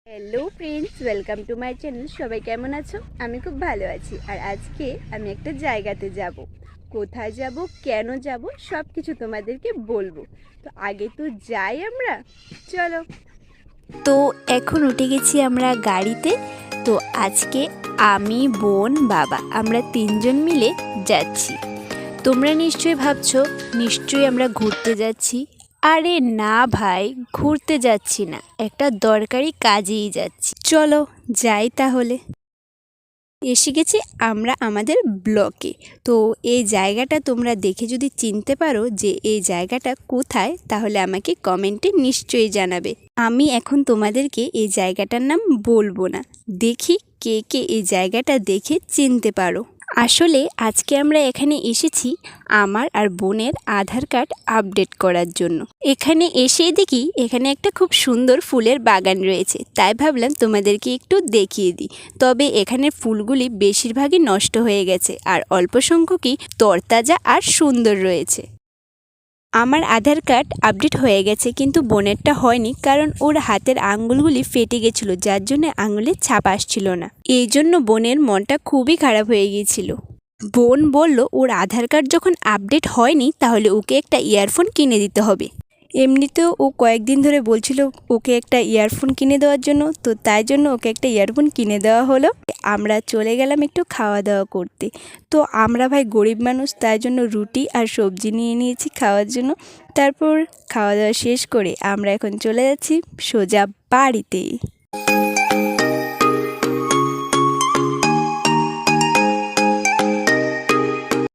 Hello friends, welcome to my channel. সবাই কেমন আছো? আমি খুব ভালো আছি। আর আজকে আমি একটা জায়গাতে যাব। কোথায় যাব, কেন যাব, সব কিছু তোমাদেরকে বলবো। তো আগে তো যাই আমরা, চলো। তো এখন উঠে গেছি আমরা গাড়িতে। তো আজকে আমি, বোন, বাবা আমরা তিনজন মিলে যাচ্ছি। তোমরা নিশ্চয়ই ভাবছো নিশ্চয়ই আমরা ঘুরতে যাচ্ছি। আরে না ভাই, ঘুরতে যাচ্ছি না, একটা দরকারি কাজেই যাচ্ছি। চলো যাই তাহলে। এসে গেছি আমরা আমাদের ব্লকে। তো এই জায়গাটা তোমরা দেখে যদি চিনতে পারো যে এই জায়গাটা কোথায়, তাহলে আমাকে কমেন্টে নিশ্চয়ই জানাবে। আমি এখন তোমাদেরকে এই জায়গাটার নাম বলবো না, দেখি কে কে এই জায়গাটা দেখে চিনতে পারো। আসলে আজকে আমরা এখানে এসেছি আমার আর বোনের আধার কার্ড আপডেট করার জন্য। এখানে এসেই দেখি এখানে একটা খুব সুন্দর ফুলের বাগান রয়েছে, তাই ভাবলাম তোমাদেরকে একটু দেখিয়ে দিই। তবে এখানের ফুলগুলি বেশিরভাগই নষ্ট হয়ে গেছে, আর অল্প সংখ্যকই তরতাজা আর সুন্দর রয়েছে। আমার আধার কার্ড আপডেট হয়ে গেছে, কিন্তু বোনেরটা হয়নি, কারণ ওর হাতের আঙুলগুলি ফেটে গেছিলো, যার জন্য আঙুলের ছাপ আসছিল না। এই জন্য বোনের মনটা খুবই খারাপ হয়ে গিয়েছিল। বোন বলল ওর আধার কার্ড যখন আপডেট হয়নি, তাহলে ওকে একটা ইয়ারফোন কিনে দিতে হবে। এমনিতেও ও কয়েকদিন ধরে বলছিল ওকে একটা ইয়ারফোন কিনে দেওয়ার জন্য, তো তাই জন্য ওকে একটা ইয়ারফোন কিনে দেওয়া হলো। আমরা চলে গেলাম একটু খাওয়া দাওয়া করতে। তো আমরা ভাই গরিব মানুষ, তাই জন্য রুটি আর সবজি নিয়ে নিয়েছি খাওয়ার জন্য। তারপর খাওয়া দাওয়া শেষ করে আমরা এখন চলে যাচ্ছি সোজা বাড়িতে।